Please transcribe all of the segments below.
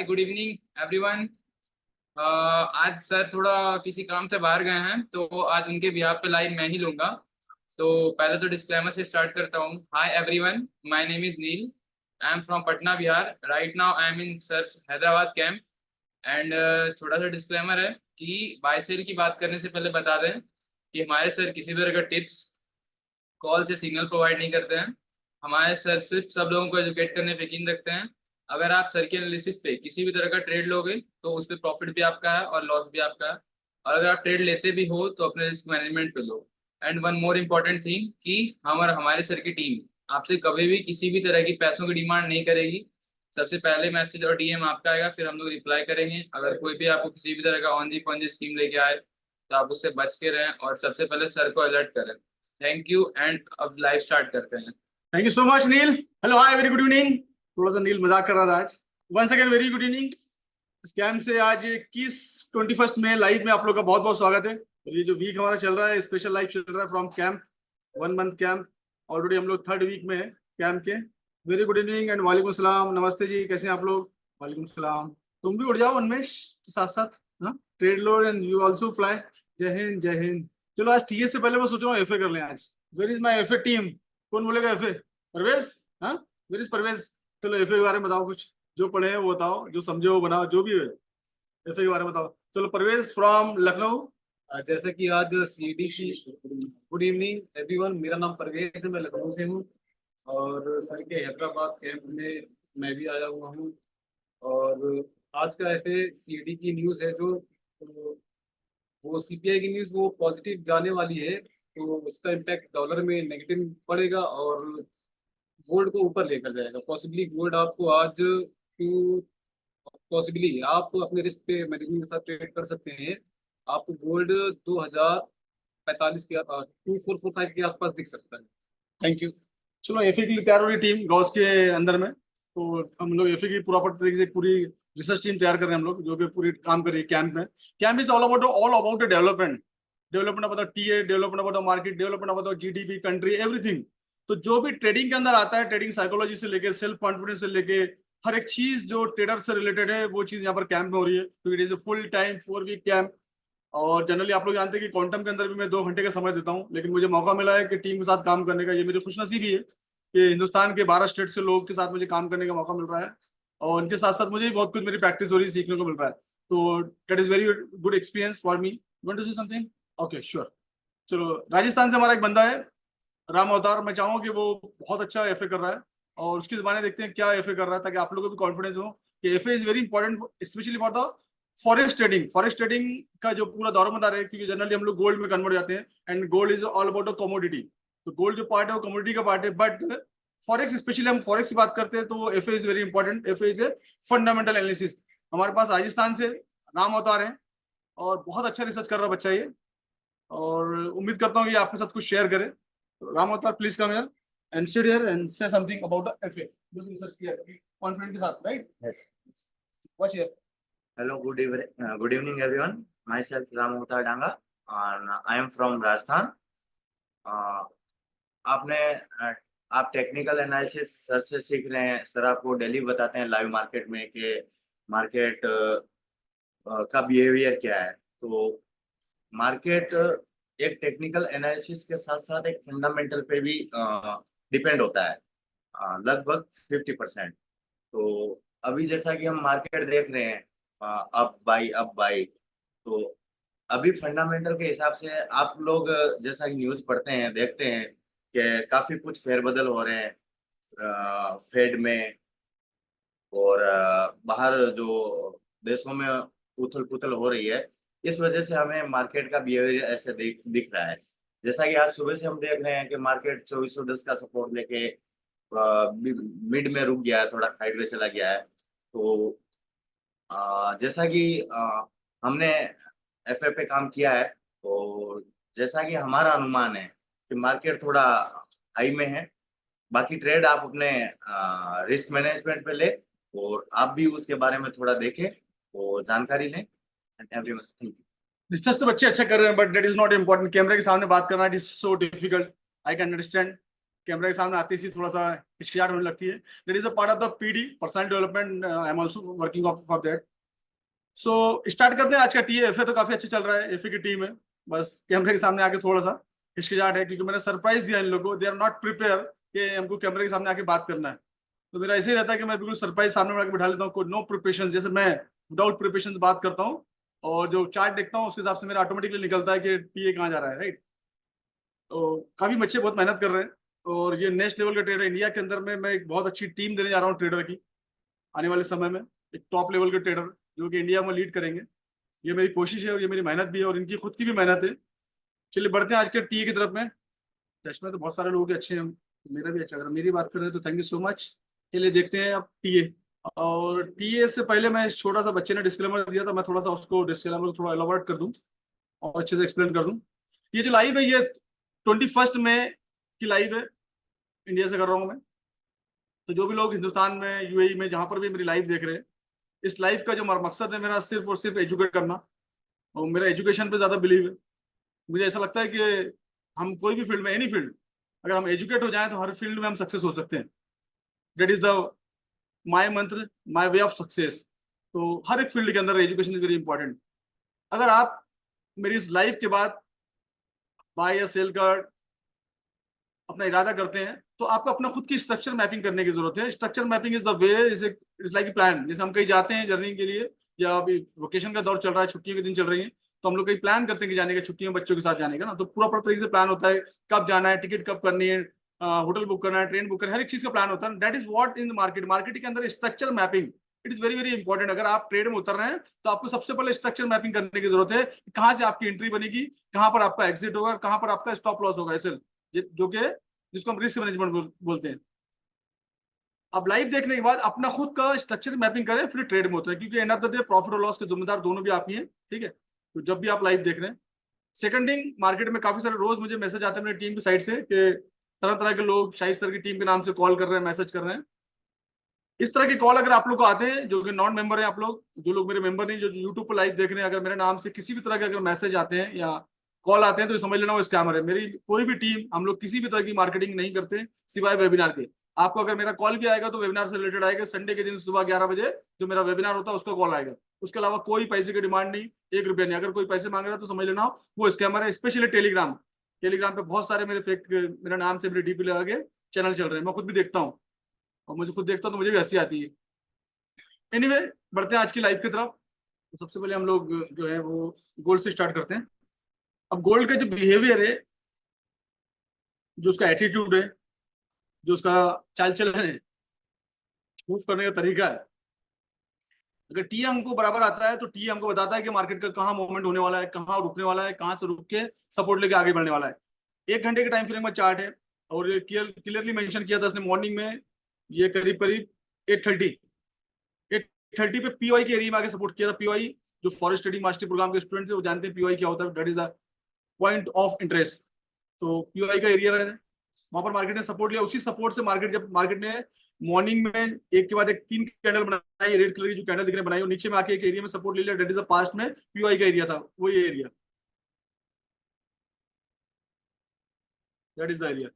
Hi good evening everyone. आज sir थोड़ा किसी काम से बाहर गए हैं तो आज उनके बिहाफ पे लाइव मैं ही लूंगा। तो पहले तो डिस्क्लेमर से स्टार्ट करता हूँ। Hi everyone, my name is Neel. I am from Patna Bihar. Right now I am in sir Hyderabad camp. And थोड़ा सा डिस्क्लेमर है कि बाय सेल की बात करने से पहले बता दें कि हमारे सर किसी तरह का टिप्स कॉल से सिग्नल प्रोवाइड नहीं करते हैं। हमारे सर सिर्फ सब लोगों को एजुकेट करने पे यकीन रखते हैं। अगर आप सर के एनालिसिस पे किसी भी तरह का ट्रेड लोगे तो उस पर प्रॉफिट भी आपका है और लॉस भी आपका है। और अगर आप ट्रेड लेते भी हो तो अपने रिस्क मैनेजमेंट पे लो। And one more important thing कि हम और हमारे सर की टीम आपसे कभी भी किसी भी तरह की पैसों की डिमांड नहीं करेगी। सबसे पहले मैसेज और डीएम आपका आएगा, फिर हम लोग रिप्लाई करेंगे। अगर कोई भी आपको किसी भी तरह का ऑन दी फंजी स्कीम लेके आए तो आप उससे बच के रहें और सबसे पहले सर को अलर्ट करें। Thank you. एंड अब लाइव स्टार्ट करते हैं। Thank you so much Neel. Hello hi very good evening. थोड़ा सा नील मजाक कर रहा था आज। Once again very good evening. Scam से आज 21 में लाइव में आप लोग का बहुत बहुत स्वागत है। और ये जो वीक हमारा चल रहा है स्पेशल लाइव चल रहा है from camp 1 month camp. Already हम लोग 3rd वीक में है कैंप के। वेरी गुड इवनिंग एंड वालेकुम सलाम, नमस्ते जी, कैसे हैं आप लोग? वालेकुम सलाम। तुम भी उड़ जाओ उन्मेष के साथ साथ। हाँ, trade load and you also fly. जय हिंद जय हिंद। चलो आज टीएस से पहले मैं सोच रहा हूँ एफए कर लें आज। Where is my FA team? कौन बोलेगा एफए? परवेज? हाँ, वेर इज परवेज? चलो एफए के बारे में बताओ, कुछ जो पढ़े हैं वो बताओ, जो समझे वो बनाओ, जो भी है एफए के बारे में बताओ। चलो परवेज फ्रॉम लखनऊ। जैसे कि आज सीडी की गुड इवनिंग एवरीवन, मेरा नाम परवेज है, मैं लखनऊ से हूँ और सर के हैदराबाद कैंप में मैं भी आया हुआ हूँ। और आज का ऐसे सीडी की न्यूज़ है जो वो सीपीआई की न्यूज़ वो पॉजिटिव जाने वाली है, तो उसका इम्पैक्ट डॉलर में नेगेटिव पड़ेगा और गोल्ड को ऊपर लेकर जाएगा। पॉसिबली गोल्ड आपको आज टू पॉसिबली आप अपने रिस्क पे मैनेजमेंट के साथ ट्रेड कर सकते हैं। आपको गोल्ड 2045 के 2445 के आसपास दिख सकता है। Thank you. चलो एफए के लिए तैयार हो रही टीम गॉस के अंदर में। तो हम लोग एफए की प्रॉपर तरीके से पूरी रिसर्च टीम तैयार कर रहे हैं हम लोग, जो कि पूरी काम कर रही है कैंप में। Camp is all about development. Development about TA, development about market, development about GDP, country, everything. तो जो भी ट्रेडिंग के अंदर आता है, ट्रेडिंग साइकोलॉजी से लेके सेल्फ कॉन्फिडेंस से लेके हर एक चीज जो ट्रेडर से रिलेटेड है वो चीज यहाँ पर कैंप में हो रही है। तो it is a full time 4 week camp. और जनरली आप लोग जानते हैं कि क्वांटम के अंदर भी मैं 2 घंटे का समय देता हूँ, लेकिन मुझे मौका मिला है कि टीम के साथ काम करने का। ये मेरी खुशनसीबी है कि हिंदुस्तान के 12 स्टेट से लोग के साथ मुझे काम करने का मौका मिल रहा है। और उनके साथ साथ मुझे भी बहुत कुछ मेरी प्रैक्टिस हो रही है, सीखने को मिल रहा है। तो that is very good experience for me. Want to say something? Okay sure. चलो राजस्थान से हमारा एक बंदा है राम अवतार। मैं चाहूंगा कि वो बहुत अच्छा एफए कर रहा है और उसकी जुबानी देखते हैं क्या एफए कर रहा है, ताकि आप लोगों को भी कॉन्फिडेंस हो कि FA is very important specially for the forex trading. Forex trading का जो पूरा दौरमदार है, क्योंकि जनरली हम लोग गोल्ड में कन्वर्ट जाते हैं and gold is all about a commodity. तो गोल्ड जो पार्ट है वो कमोडिटी का पार्ट है, बट फॉरेक्स स्पेशली हम फॉरेक्स की बात करते हैं तो FA is very important. FA is a fundamental analysis. हमारे पास राजस्थान से राम अवतार है और बहुत अच्छा रिसर्च कर रहा बच्चा ये, और उम्मीद करता हूँ कि आपके साथ कुछ शेयर करे। तो राम अवतार please come here and sit here and से समथिंग अबाउट द एफए जो रिसर्च किया है कॉन्फिडेंट के साथ, right? Yes. Watch here. Hello, good evening, everyone. Myself Ram Avatar Danga, and I am from Rajasthan. Uh, आप technical analysis sir से सीख रहे हैं। सर आपको डेली बताते हैं लाइव मार्केट में कि मार्केट का बिहेवियर क्या है। तो मार्केट एक टेक्निकल एनालिसिस के साथ साथ एक फंडामेंटल पे भी डिपेंड होता है, लगभग 50%। तो अभी जैसा कि हम मार्केट देख रहे हैं अप बाई, तो अभी फंडामेंटल के हिसाब से आप लोग जैसा कि न्यूज़ पढ़ते हैं, देखते हैं कि काफी कुछ फेरबदल हो रहे हैं फेड में और बाहर जो देशों में उथल पुथल हो रही है। इस वजह से हमें मार्केट का बिहेवियर ऐसे दिख रहा है। जैसा कि आज सुबह से हम देख रहे हैं कि मार्केट 2410 का सपोर्ट लेके मिड में रुक गया है, थोड़ा साइडवे चला गया है। तो जैसा कि हमने एफए पे काम किया है, तो जैसा कि हमारा अनुमान है कि मार्केट थोड़ा हाई में है। बाकी ट्रेड आप अपने रिस्क मैनेजमेंट पे ले और आप भी उसके बारे में थोड़ा देखें और जानकारी लें। Everyone, thank you. रिसर्च तो बच्चे अच्छा कर रहे हैं, but that is not important. कैमरे के सामने बात करना it is so difficult. I can understand. Camera के सामने आते ही थोड़ा सा हिचकिचाहट होने लगती है। That is a part of the PD, personal development, I am also working for that. So start करते हैं आज का टी। एफ ए तो काफी अच्छा चल रहा है, एफ ए की टीम है, बस कैमरे के सामने आके थोड़ा सा हिचकिचाहट है क्योंकि मैंने सरप्राइज दिया इन लोगों को। दे आर नॉट प्रिपेयर कि हमको कैमरे के सामने आके बात करना है। तो मेरा ऐसे ही रहता है कि मैं बिल्कुल सरप्राइज सामने में आके बिठा लेता हूँ, कोई नो प्रिपरेशन, जैसे मैं विदाउट प्रिपरेशन बात करता हूँ और जो चार्ट देखता हूँ उसके हिसाब से मेरा ऑटोमेटिकली निकलता है कि टीए कहाँ जा रहा है, राइट। तो काफी बच्चे बहुत मेहनत कर रहे हैं और ये नेक्स्ट लेवल का ट्रेडर इंडिया के अंदर में मैं एक बहुत अच्छी टीम देने जा रहा हूँ ट्रेडर की आने वाले समय में, एक टॉप लेवल के ट्रेडर जो कि इंडिया में लीड करेंगे। ये मेरी कोशिश है और ये मेरी मेहनत भी है और इनकी खुद की भी मेहनत है। चलिए बढ़ते हैं आज के टीए की तरफ में। चश्मे तो बहुत सारे लोगों के अच्छे हैं, मेरा भी अच्छा, अगर मेरी बात करें तो थैंक यू सो मच। चलिए देखते हैं अब टीए। और टीए से पहले मैं छोटा सा, बच्चे ने डिस्क्लेमर दिया था, मैं थोड़ा सा उसको डिस्क्लेमर थोड़ा एलाबोरेट कर दूं और अच्छे से एक्सप्लेन कर दूं। ये जो लाइव है ये 21 मई की लाइव है, इंडिया से कर रहा हूँ मैं। तो जो भी लोग हिंदुस्तान में, यूएई में, जहां पर भी मेरी लाइव देख रहे हैं, इस लाइव का जो मकसद है मेरा सिर्फ और सिर्फ एजुकेट करना, और मेरा एजुकेशन पे ज्यादा बिलीव है। मुझे ऐसा लगता है कि हम कोई भी फील्ड में, एनी फील्ड, अगर हम एजुकेट हो जाए तो हर फील्ड में हम सक्सेस हो सकते हैं। दैट इज द माय मंत्र, माय वे ऑफ सक्सेस। तो हर एक फील्ड के अंदर एजुकेशन इज वेरी इंपॉर्टेंट। अगर आप मेरी इस लाइफ के बाद बाय या सेल का अपना इरादा करते हैं तो आपको अपना खुद की स्ट्रक्चर मैपिंग करने की जरूरत है। Structure mapping is the way, is like a plan. जैसे हम कहीं जाते हैं जर्नी के लिए, या अभी वेकेशन का दौर चल रहा है, छुट्टियों के दिन चल रही है, तो हम लोग कहीं प्लान करते हैं कि जाने का, छुट्टियों में बच्चों के साथ जाने का ना, तो पूरा पूरा तरीके से प्लान होता है, कब जाना है, टिकट कब करनी है, होटल बुक करना है, ट्रेन बुक करना है, हर एक चीज का प्लान होता है। That is what in market, marketing के अंदर structure mapping it is very very important. अगर आप ट्रेड में उतर रहे हैं तो आपको सबसे पहले स्ट्रक्चर मैपिंग करने की जरूरत है, कहां से आपकी एंट्री बनेगी, कहां पर आपका एग्जिट होगा, कहां पर आपका स्टॉप लॉस होगा, एसएल, जो कि जिसको हम रिस्क मैनेजमेंट बोलते हैं। अब लाइव देखने के बाद अपना खुद का स्ट्रक्चर मैपिंग करें, फिर ट्रेड में होता है, क्योंकि end of the day profit और लॉस के जिम्मेदार दोनों भी आप ही हैं, ठीक है। तो जब भी आप लाइव देख रहे हैं, सेकंड थिंग, मार्केट में काफी सारे रोज मुझे मैसेज आते हैं मेरी टीम की साइड से कि तरह तरह के लोग शाहिद सर की टीम के नाम से कॉल कर रहे हैं, मैसेज कर रहे हैं। इस तरह के कॉल अगर आप लोग को आते हैं, जो कि नॉन मेंबर हैं आप लोग, जो लोग मेरे मेंबर नहीं, जो यूट्यूब पर लाइव देख रहे हैं, अगर मेरे नाम से किसी भी तरह के अगर मैसेज आते हैं या कॉल आते हैं तो समझ लेना वो स्कैमर है। मेरी कोई भी टीम, हम लोग किसी भी तरह की मार्केटिंग नहीं करते सिवाय वेबिनार के। आपको अगर मेरा कॉल भी आएगा तो वेबिनार से रिलेटेड आएगा, संडे के दिन सुबह 11 बजे जो मेरा वेबिनार होता है उसका कॉल आएगा। उसके अलावा कोई पैसे की डिमांड नहीं, 1 रुपया नहीं। अगर कोई पैसे मांग रहा है तो समझ लेना वो स्कैमर है। स्पेशली टेलीग्राम, टेलीग्राम पे बहुत सारे मेरे फेक, मेरा नाम से मेरे डीपी लगा के चैनल चल रहे हैं, मैं खुद भी देखता हूँ और मुझे खुद देखता हूँ तो मुझे भी हंसी आती है। एनीवे, बढ़ते हैं आज की लाइफ की तरफ। तो सबसे पहले हम लोग जो है वो गोल्ड से स्टार्ट करते हैं। अब गोल्ड का जो बिहेवियर है, जो उसका एटीट्यूड है, जो उसका चाल चलन है, मूव करने का तरीका है, अगर टी हमको बराबर आता है तो टी हमको बताता है कि मार्केट का कहाँ मूवमेंट होने वाला है, कहाँ रुकने वाला है, कहाँ से रुक के सपोर्ट लेके आगे बढ़ने वाला है। 1 घंटे के टाइम फ्रेम में चार्ट है और ये क्लियरली मेंशन किया था इसने मॉर्निंग में, ये करीब करीब 8:30 पे पीओआई के एरिया में आगे सपोर्ट किया था। पीओआई, जो फॉरेस्ट ट्रेडिंग मास्टर प्रोग्राम के स्टूडेंट थे वो जानते हैं पीओआई क्या होता है, that is the point of interest. तो पीओआई का एरिया है, वहां पर मार्केट ने सपोर्ट लिया। उसी सपोर्ट से मार्केट, जब मार्केट ने मॉर्निंग में एक के बाद एक 3 कैंडल बनाई, रेड कलर की जो कैंडल दिख रहे बनाई, और नीचे में आके एक एरिया में सपोर्ट ले लिया, दैट इज द पास्ट में पीओआई का एरिया था, वो ये area, that is the area,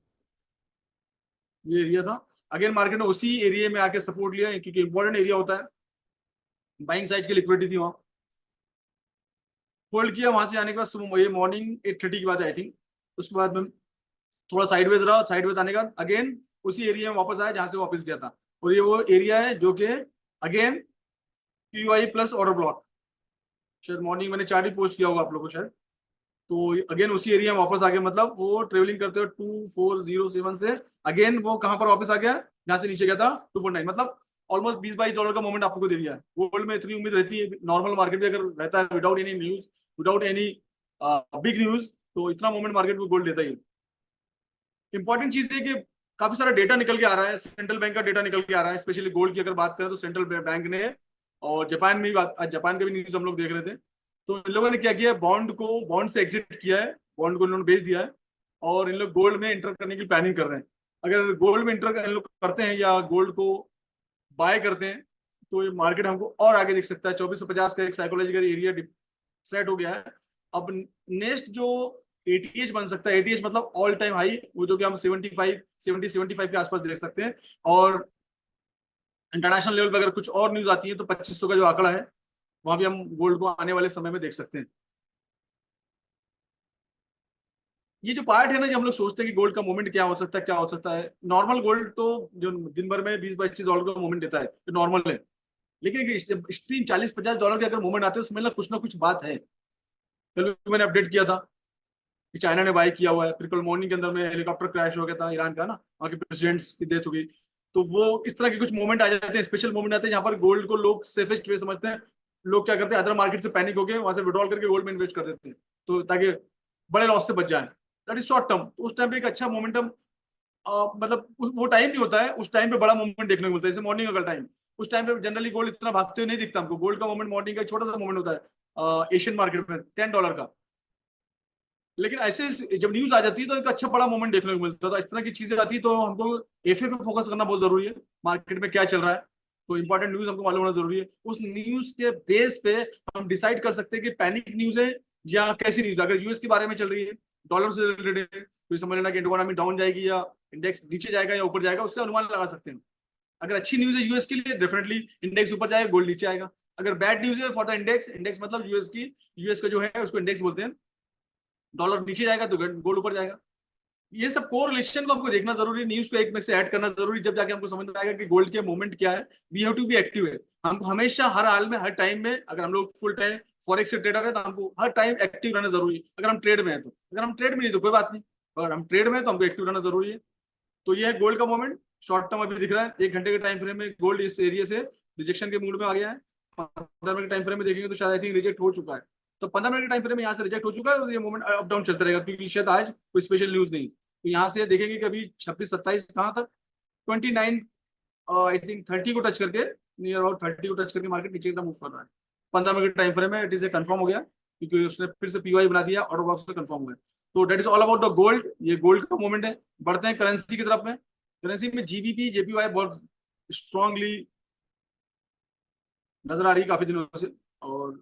ये एरिया था। अगेन मार्केट ने उसी एरिया में आके सपोर्ट लिया क्योंकि इंपॉर्टेंट एरिया होता है, बाइंग साइड की लिक्विडिटी थी वहां, होल्ड किया। वहां से आने के बाद सुबह, ये मॉर्निंग 8:30 की बात है आई थिंक, उसके बाद में थोड़ा साइडवेज रहा, साइडवेज आने के बाद अगेन उसी एरिया में वापस आया जहां से वापस गया था, और ये वो एरिया है जो कि again PY plus order block, शायद मॉर्निंग मैंने चार्ट ही पोस्ट किया होगा आप लोगों को शायद। तो अगेन उसी एरिया में वापस आ गया, मतलब वो ट्रेवलिंग करते हुए 2407 से अगेन वो कहां पर वापस आ गया, जहां से नीचे गया था 249, मतलब ऑलमोस्ट $20-22 का मोमेंट आपको दे दिया है। गोल्ड में इतनी उम्मीद रहती है, नॉर्मल मार्केट भी अगर रहता है without any news, without any big news, तो इतना मोमेंट मार्केट में गोल्ड देता ही है। इंपॉर्टेंट चीज है कि काफी सारा डेटा निकल के आ रहा है, सेंट्रल बैंक का डेटा निकल के आ रहा है, स्पेशली गोल्ड की अगर बात करें तो सेंट्रल बैंक ने, और जापान में भी, जापान का भी न्यूज हम लोग देख रहे थे। तो इन लोगों ने क्या किया है, बॉन्ड से एग्जिट किया है, बॉन्ड को इन्होंने बेच दिया है, और इन लोग गोल्ड में इंटर करने की प्लानिंग कर रहे हैं। अगर गोल्ड में इंटर इन लोग करते हैं या गोल्ड को बाय करते हैं तो ये मार्केट हमको और आगे दिख सकता है। 2450 का एक साइकोलॉजिकल एरिया सेट हो गया है। अब नेक्स्ट जो एटीएच बन सकता है। एटीएच मतलब ऑल टाइम हाई, वो जो कि हम 75 के आसपास देख सकते हैं। और इंटरनेशनल लेवल पे अगर कुछ और न्यूज आती है तो 2500 का जो आंकड़ा है वहां भी हम गोल्ड को आने वाले समय में देख सकते हैं। ये जो पार्ट है ना, जो हम लोग सोचते हैं कि गोल्ड का मूवमेंट क्या हो सकता है, क्या हो सकता है, नॉर्मल गोल्ड तो जो दिन भर में 20-25 डॉलर का मूवमेंट देता है तो नॉर्मल है। लेकिन जब एक्सट्रीम 40-50 डॉलर के अगर मूवमेंट आते हैं उसमें ना कुछ बात है। कल भी मैंने अपडेट किया था कि चाइना ने बाय किया हुआ है, फिर कल मॉर्निंग के अंदर में हेलीकॉप्टर क्रैश हो गया था ईरान का ना, वहाँ के प्रेसिडेंट्स की डेथ हो गई। तो वो इस तरह के कुछ मोमेंट आ जाते हैं, स्पेशल मोमेंट आते हैं जहाँ पर गोल्ड को लोग सेफेस्ट वे समझते हैं। लोग क्या करते हैं, अदर मार्केट से पैनिक होकर वहां से विड्रॉल करके गोल्ड में इन्वेस्ट कर देते हैं, तो ताकि बड़े लॉस से बच जाए। That is short term. तो उस टाइम पे एक अच्छा मोमेंटम, मतलब वो टाइम नहीं होता है, उस टाइम पे बड़ा मूवमेंट देखने को मिलता है, जैसे मॉर्निंग का टाइम। उस टाइम पे जनरली गोल्ड इतना भागते हुए नहीं दिखता हमको। गोल्ड का मूवमेंट मॉर्निंग का एक छोटा सा मूवमेंट होता है एशियन मार्केट में $10 का। लेकिन ऐसे जब न्यूज आ जाती है तो एक अच्छा बड़ा मोमेंट देखने को मिलता है। तो इस तरह की चीजें आती है तो हमको एफए पे फोकस करना बहुत जरूरी है, मार्केट में क्या चल रहा है। तो इंपॉर्टेंट न्यूज हमको मालूम होना जरूरी है। उस न्यूज के बेस पे हम डिसाइड कर सकते हैं कि पैनिक न्यूज है या कैसी न्यूज। अगर यूएस के बारे में चल रही है, डॉलर से रिलेटेड है, तो समझ लेना कि इकोनॉमी डाउन जाएगी या इंडेक्स नीचे जाएगा या ऊपर जाएगा, उससे अनुमान लगा सकते हैं। अगर अच्छी न्यूज है यूएस के लिए, डेफिनेटली इंडेक्स ऊपर जाएगा, गोल्ड नीचे आएगा। अगर बैड न्यूज है फॉर द इंडेक्स, इंडेक्स मतलब यूएस का जो है उसको इंडेक्स बोलते हैं, डॉलर नीचे जाएगा तो गोल्ड ऊपर जाएगा। ये सब कोरिलेशन को हमको देखना जरूरी है, न्यूज को एक में से ऐड करना जरूरी, जब जाके हमको समझ में आएगा कि गोल्ड के मूवमेंट क्या है। We have to be active है। हम हमेशा हर हाल में हर टाइम में, अगर हम लोग फुल टाइम फॉरेक्स से ट्रेडर है तो हमको हर टाइम एक्टिव रहना जरूरी है। अगर हम ट्रेड में है तो, अगर हम ट्रेड में नहीं तो कोई बात नहीं, अगर हम ट्रेड में है तो हमको एक्टिव रहना जरूरी है। तो ये है गोल्ड का मूवमेंट। शॉर्ट टर्म अभी दिख रहा है, 1 घंटे के टाइम फ्रेम में गोल्ड इस एरिया से रिजेक्शन के मूड में आ गया है। 15 मिनट टाइम फ्रेम में देखेंगे तो शायद आई थिंक रिजेक्ट हो चुका है। तो 15 मिनट के टाइम फ्रेम में यहाँ से रिजेक्ट हो चुका है, तो ये मूवमेंट अप डाउन चलता रहेगा, क्योंकि शायद आज कोई स्पेशल न्यूज नहीं। तो यहाँ से देखेंगे कि अभी 26-27 कहाँ तक, 29 आई थिंक 30 को टच करके, नियर अबाउट 30 को टच करके मार्केट नीचे की तरफ मूव कर रहा है। 15 मिनट के टाइम फ्रेम में इट इज ए कंफर्म हो गया, क्योंकि उसने फिर से पीवाई बना दिया, ऑर्डर ब्लॉक से कंफर्म हुआ है। तो that is all about the gold. ये गोल्ड का मूवमेंट है। बढ़ते हैं करेंसी की तरफ में। करेंसी में जीबीपी जेपीवाई बहुत स्ट्रांगली नजर आ रही है काफी दिनों से, और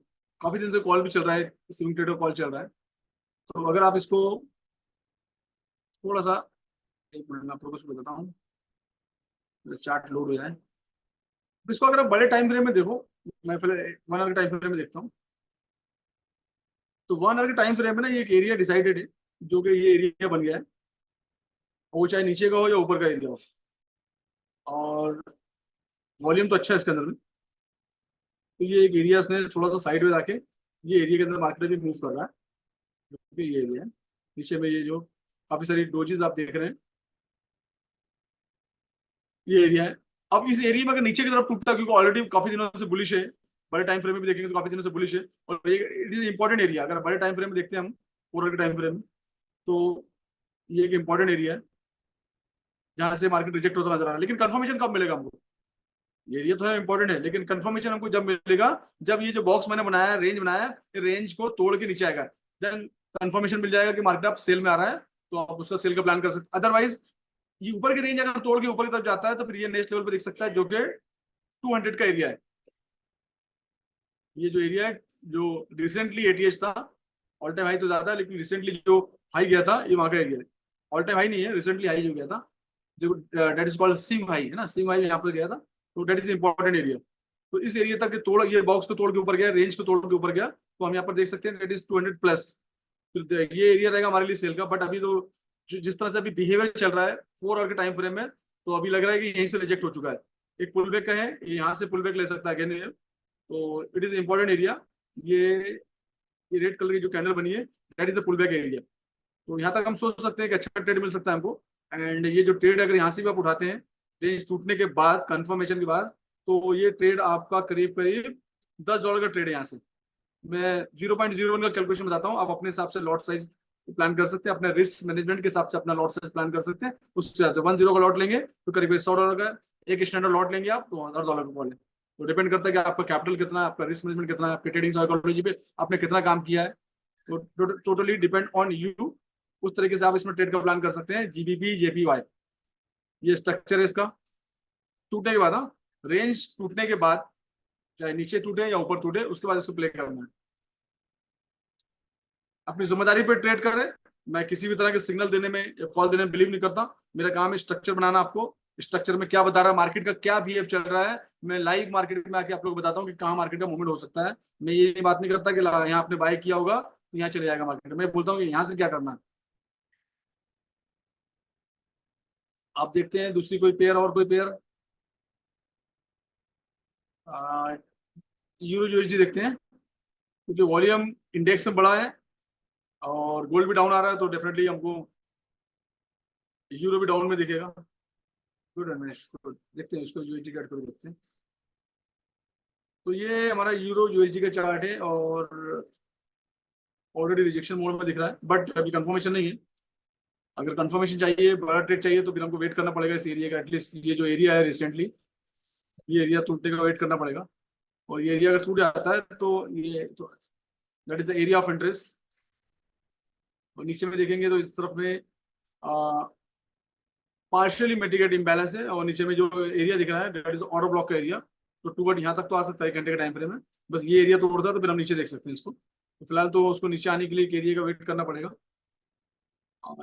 काफी दिन से कॉल भी चल रहा है, स्विंग ट्रेडर कॉल चल रहा है। तो अगर आप इसको थोड़ा सा, एक मिनट में आपको कुछ बताता हूँ, चार्ट लोड हो जाए। इसको अगर आप बड़े टाइम फ्रेम में देखो, मैं पहले 1 आवर के टाइम फ्रेम में देखता हूँ। तो 1 आवर के टाइम फ्रेम में ना ये एक एरिया डिसाइडेड है, जो कि ये एरिया बन गया है, वो चाहे नीचे का हो या ऊपर का एरिया हो। और वॉल्यूम तो अच्छा है इसके अंदर में। तो ये एक एरिया इसने थोड़ा सा साइड में आके ये एरिया के अंदर मार्केट भी मूव कर रहा है, क्योंकि ये एरिया है नीचे में, ये जो काफी सारी डोजेस आप देख रहे हैं, ये एरिया है। अब इस एरिया में अगर नीचे की तरफ टूटता, क्योंकि ऑलरेडी काफी दिनों से बुलिश है, बड़े टाइम फ्रेम में भी देखेंगे तो काफी दिनों से बुलिश है, और इट इज इंपॉर्टेंट एरिया। अगर बड़े टाइम फ्रेम में देखते हैं हम, पूरा के टाइम फ्रेम में, तो ये एक इंपॉर्टेंट एरिया है जहां से मार्केट रिजेक्ट होता नजर आ रहा है। लेकिन कंफर्मेशन कब मिलेगा हमको? ये एरिया तो है, इंपॉर्टेंट है, लेकिन कंफर्मेशन हमको जब मिलेगा, जब ये जो बॉक्स मैंने बनाया, रेंज बनाया, रेंज को तोड़ के नीचे आएगा, देन कंफर्मेशन मिल जाएगा कि मार्केट आप सेल में आ रहा है, तो आप उसका सेल का प्लान कर सकते। अदरवाइज ये ऊपर की रेंज अगर तोड़ के ऊपर की तरफ जाता है तो फिर ये नेक्स्ट लेवल पे दिख सकता है, जो कि 200 का एरिया है। ये जो एरिया है, जो रिसेंटली एटीएच था, ऑल टाइम हाई तो ज्यादा है, लेकिन रिसेंटली जो हाई गया था ये वहां का एरिया है। ऑल टाइम हाई नहीं है, रिसेंटली हाई जो गया था, जो that is called same high है ना, सिम हाई यहाँ पर गया था। तो डेट इज इंपॉर्टेंट एरिया। तो इस एरिया तक तोड़, ये बॉक्स को तोड़ के ऊपर गया, रेंज को तोड़ के ऊपर गया, तो हम यहाँ पर देख सकते हैं डेट इज 200 प्लस। फिर ये एरिया रहेगा हमारे लिए सेल का। बट अभी तो जिस तरह से अभी बिहेवियर चल रहा है 4 आवर के टाइम फ्रेम में, तो अभी लग रहा है कि यहीं से रिजेक्ट हो चुका है। एक पुल बैक का है, यहाँ से पुल बैक ले सकता है अगेन। तो इट इज इंपॉर्टेंट एरिया। ये रेड कलर की जो कैंडल बनी है, that is the pull back area. तो यहाँ तक हम सोच सकते हैं कि अच्छा ट्रेड मिल सकता है हमको। एंड ये जो ट्रेड अगर यहाँ से भी आप उठाते हैं रेंज टूटने के बाद, कंफर्मेशन के बाद, तो ये ट्रेड आपका करीब करीब $10 का ट्रेड है। यहाँ से मैं 0.01 का कैलकुलेशन बताता हूँ, आप अपने हिसाब से लॉट साइज प्लान कर सकते हैं, अपने रिस्क मैनेजमेंट के हिसाब से अपना लॉट साइज प्लान कर सकते हैं। उससे 10 का लॉट लेंगे तो करीब $100 का एक स्टैंडर्ड लॉट लेंगे आप, तो $1000 का कॉल है। तो डिपेंड करता है कि आपका कैपिटल कितना है, आपका रिस्क मैनेजमेंट कितना है, आपके ट्रेडिंग साइकोलॉजी पे आपने कितना काम किया है। तो टोटली डिपेंड ऑन यू। उस तरीके से आप इसमें ट्रेड का प्लान कर सकते हैं। जीबीपी जेपीवाई, ये स्ट्रक्चर है इसका। टूटने के बाद, हाँ, रेंज टूटने के बाद, चाहे नीचे टूटे या ऊपर टूटे, उसके बाद इसको प्ले करना है। अपनी जिम्मेदारी पे ट्रेड कर रहे हैं, मैं किसी भी तरह के सिग्नल देने में या कॉल देने में बिलीव नहीं करता। मेरा काम है स्ट्रक्चर बनाना, आपको स्ट्रक्चर में क्या बता रहा है, मार्केट का क्या बिहेव चल रहा है, मैं लाइव मार्केट में आके आप लोग बताता हूँ कि कहाँ मार्केट का मूवमेंट हो सकता है। मैं ये बात नहीं करता कि यहाँ आपने बाय किया होगा तो यहाँ चले जाएगा मार्केट, मैं बोलता हूँ कि यहाँ से क्या करना है। आप देखते हैं दूसरी कोई पेयर, और कोई पेयर, यूरो यूएसडी देखते हैं, क्योंकि वॉल्यूम इंडेक्स में बड़ा है और गोल्ड भी डाउन आ रहा है, तो डेफिनेटली हमको यूरो भी डाउन में दिखेगा। Good Ramesh, good. देखते हैं इसको यूएसडी का करके देखते हैं। तो ये हमारा यूरो यूएसडी का चार्ट है और ऑलरेडी रिजेक्शन मोड में दिख रहा है, बट अभी कंफर्मेशन नहीं है। अगर कंफर्मेशन चाहिए, बड़ा ट्रेड चाहिए, तो फिर हमको वेट करना पड़ेगा इस एरिया का। एटलीस्ट ये जो एरिया है रिसेंटली, ये एरिया टूटने का वेट करना पड़ेगा। और ये एरिया अगर टूट जाता है तो ये तो that is the area of interest. और नीचे में देखेंगे तो इस तरफ में पार्शियली मिटिगेट इम्बैलेंस है, और नीचे में जो एरिया दिख रहा है दैट इज ऑरो ब्लॉक का एरिया। तो टूवर्ड यहाँ तक तो आ सकता है 1 घंटे के टाइम फ्रेम में। बस ये एरिया तोड़ता है तो फिर हम नीचे देख सकते हैं इसको। तो फिलहाल तो उसको नीचे आने के लिए एक एरिया का वेट करना पड़ेगा।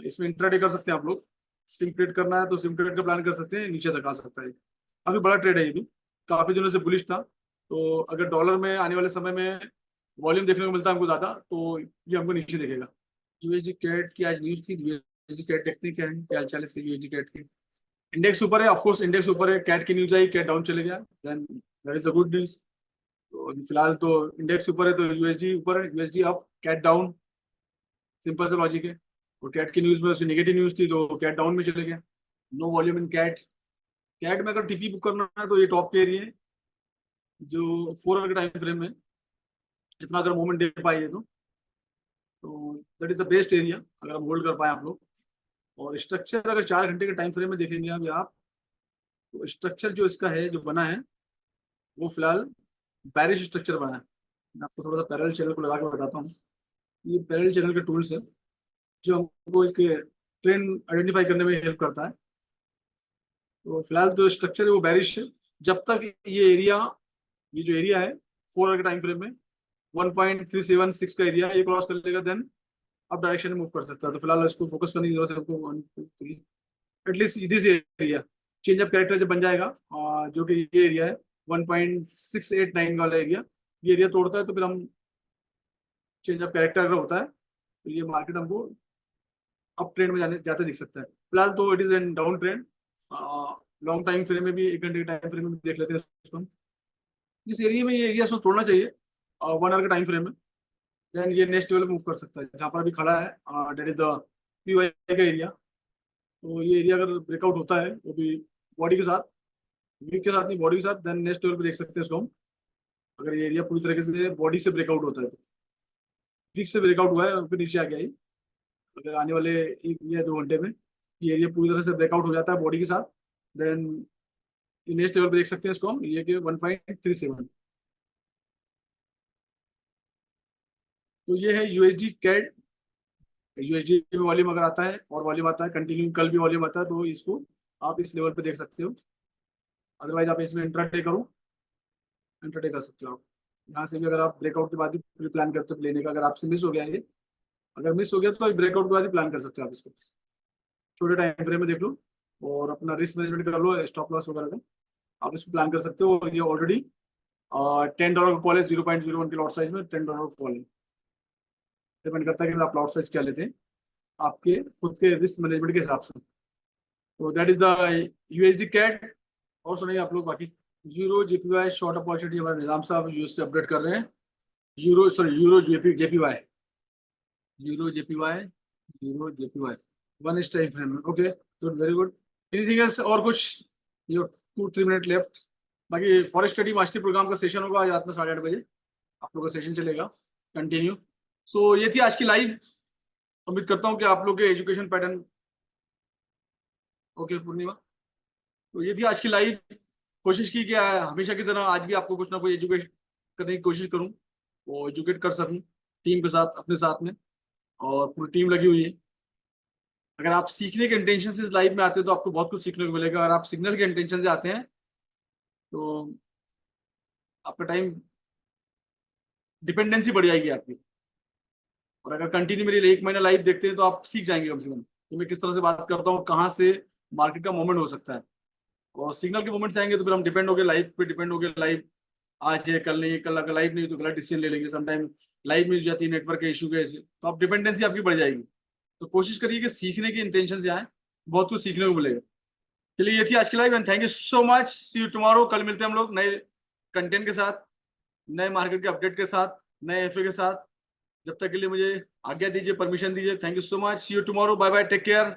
इसमें इंट्राडे कर सकते हैं आप लोग, सिम ट्रेड करना है तो सिम ट्रेड का प्लान कर सकते हैं, नीचे तक आ सकता है। अभी बड़ा ट्रेड है ये भी, काफी दिनों से बुलिश था। तो अगर डॉलर में आने वाले समय में वॉल्यूम देखने को मिलता है हमको ज्यादा, तो ये हमको नीचे देखेगा। यूएसडी कैट की आज न्यूज थी, यूएसडी कैट देखते क्या है, क्या 40 के यूएसडी कैट के। इंडेक्स ऊपर है, ऑफ कोर्स इंडेक्स ऊपर है, कैट की न्यूज आई, कैट डाउन चले गया, then that is the good news. तो फिलहाल तो इंडेक्स ऊपर है तो यूएसडी ऊपर है, USD up, CAD down, simple सा लॉजिक है। और कैट की न्यूज में उसकी नेगेटिव न्यूज थी तो कैट डाउन में चले गया। No volume in CAD. CAD में अगर टीपी बुक करना है तो ये टॉप के एरिया है जो 4 आवर के टाइम फ्रेम में इतना अगर मूवमेंट दे पाए तो that is the best area अगर हम होल्ड कर पाए आप लोग। और स्ट्रक्चर अगर 4 घंटे के टाइम फ्रेम में देखेंगे अभी आप, तो स्ट्रक्चर जो इसका है जो बना है वो फिलहाल बैरिश स्ट्रक्चर बना है। मैं आपको थोड़ा सा पैरेलल चैनल को लगा के बताता हूँ। ये पैरेलल चैनल के टूल्स है जो हमको एक ट्रेंड आइडेंटिफाई करने में हेल्प करता है। तो फिलहाल जो स्ट्रक्चर है वो बैरिश है। जब तक ये जो एरिया है 4 आवर के टाइम फ्रेम में 1.376 का एरिया ये क्रॉस कर लेगा, देन अब डायरेक्शन में मूव कर सकता है। तो फिलहाल इसको फोकस करने की जरूरत है हमको। 1 2 3 at least this area change of character जब बन जाएगा, जो कि ये एरिया है 1.689 वाला एरिया, ये एरिया तोड़ता है तो फिर हम चेंज ऑफ कैरेक्टर अगर होता है तो ये मार्केट हमको अप ट्रेंड में जाते दिख सकता है। फिलहाल तो it is an down trend. Long time frame में भी 1 घंटे के टाइम फ्रेम में भी देख लेते हैं इसको हम। जिस एरिया में ये एरिया इसको तोड़ना चाहिए 1 आवर के टाइम फ्रेम में, देन ये नेक्स्ट लेवल मूव कर सकता है। जहाँ पर अभी खड़ा है डेट इज द पीवाई का एरिया। तो ये एरिया अगर ब्रेकआउट होता है वो भी बॉडी के साथ, वीक के साथ नहीं बॉडी के साथ, देन नेक्स्ट लेवल पे देख सकते हैं इसको हम। अगर ये एरिया पूरी तरीके से बॉडी से ब्रेकआउट होता है तो वीक से ब्रेकआउट हुआ है फिर नीचे आ गया ये। अगर आने वाले 1 या 2 घंटे में ये एरिया पूरी तरह से ब्रेकआउट हो जाता है बॉडी के साथ, देन नेक्स्ट लेवल पे देख सकते हैं इसको हम, ये कि 1.37। तो ये है यूएसडी कैट। यूएसडी में वॉल्यूम अगर आता है और वॉल्यूम आता है कंटिन्यू, कल भी वॉल्यूम आता है तो इसको आप इस लेवल पे देख सकते हो। अदरवाइज आप इसमें इंट्राडे कर सकते हो आप। यहाँ से भी अगर आप ब्रेकआउट के बाद भी प्लान करते हो लेने का, अगर आपसे मिस हो गया ये, अगर मिस हो गया तो ब्रेकआउट के बाद ही प्लान कर सकते हो आप इसको। छोटे टाइम फ्रेम में देख लो और अपना रिस्क मैनेजमेंट कर लो, स्टॉप लॉस वगैरह का आप इसको प्लान कर सकते हो। और ये ऑलरेडी $10 का कॉल है, 0.01 के लॉट साइज में $10 का कॉल है। डिपेंड करता है कि आप लॉट साइज क्या लेते हैं आपके खुद के रिस्क मैनेजमेंट के हिसाब से। तो that is the USD CAD. और सुनिए आप लोग बाकी यूरो जेपीवाई शॉर्ट अपॉर्चुनिटी हमारे निजाम साहब यूएस से अपडेट कर रहे हैं। Euro JPY euro JPY euro JPY 1 time frame में। Okay good, very good. Anything else और कुछ? ये 2-3 मिनट लेफ्ट। बाकी फॉरेस्ट स्टडी मास्टरी प्रोग्राम का सेशन होगा आज रात में 8:30 बजे आप लोग का सेशन चलेगा कंटिन्यू। सो ये थी आज की लाइव। उम्मीद करता हूँ कि आप लोग के एजुकेशन पैटर्न ओके पूर्णिमा। तो ये थी आज की लाइव। कोशिश की कि हमेशा की तरह आज भी आपको कुछ ना कुछ एजुकेट करने की कोशिश करूँ, वो एजुकेट कर सकूँ टीम के साथ, अपने साथ में, और पूरी टीम लगी हुई है। अगर आप सीखने के इंटेंशन से इस लाइव में आते हैं तो आपको बहुत कुछ सीखने को मिलेगा। अगर आप सिग्नल के इंटेंशन से आते हैं तो आपका टाइम डिपेंडेंसी बढ़ जाएगी आपकी। और अगर कंटिन्यू मेरी 1 महीना लाइव देखते हैं तो आप सीख जाएंगे कम से कम कि मैं किस तरह से बात करता हूँ, कहाँ से मार्केट का मूवमेंट हो सकता है। और सिग्नल के मूवमेंट्स आएंगे तो फिर हम डिपेंड हो गए लाइव पे, डिपेंड हो गए लाइव आज है कल नहीं है, कल अगर लाइव नहीं तो गलत डिसीजन ले लेंगे। समटाइम लाइव में हो जाती है नेटवर्क के इशू के ऐसे, तो आप डिपेंडेंसी आपकी बढ़ जाएगी। तो कोशिश करिए कि सीखने की इंटेंशन से आए, बहुत कुछ सीखने को मिलेगा। चलिए ये थी आज की live and thank you so much. See you tomorrow. कल मिलते हैं हम लोग नए कंटेंट के साथ, नए मार्केट के अपडेट के साथ, नए एफए के साथ। जब तक के लिए मुझे आज्ञा दीजिए, परमिशन दीजिए। Thank you so much. See you tomorrow. Bye bye, take care.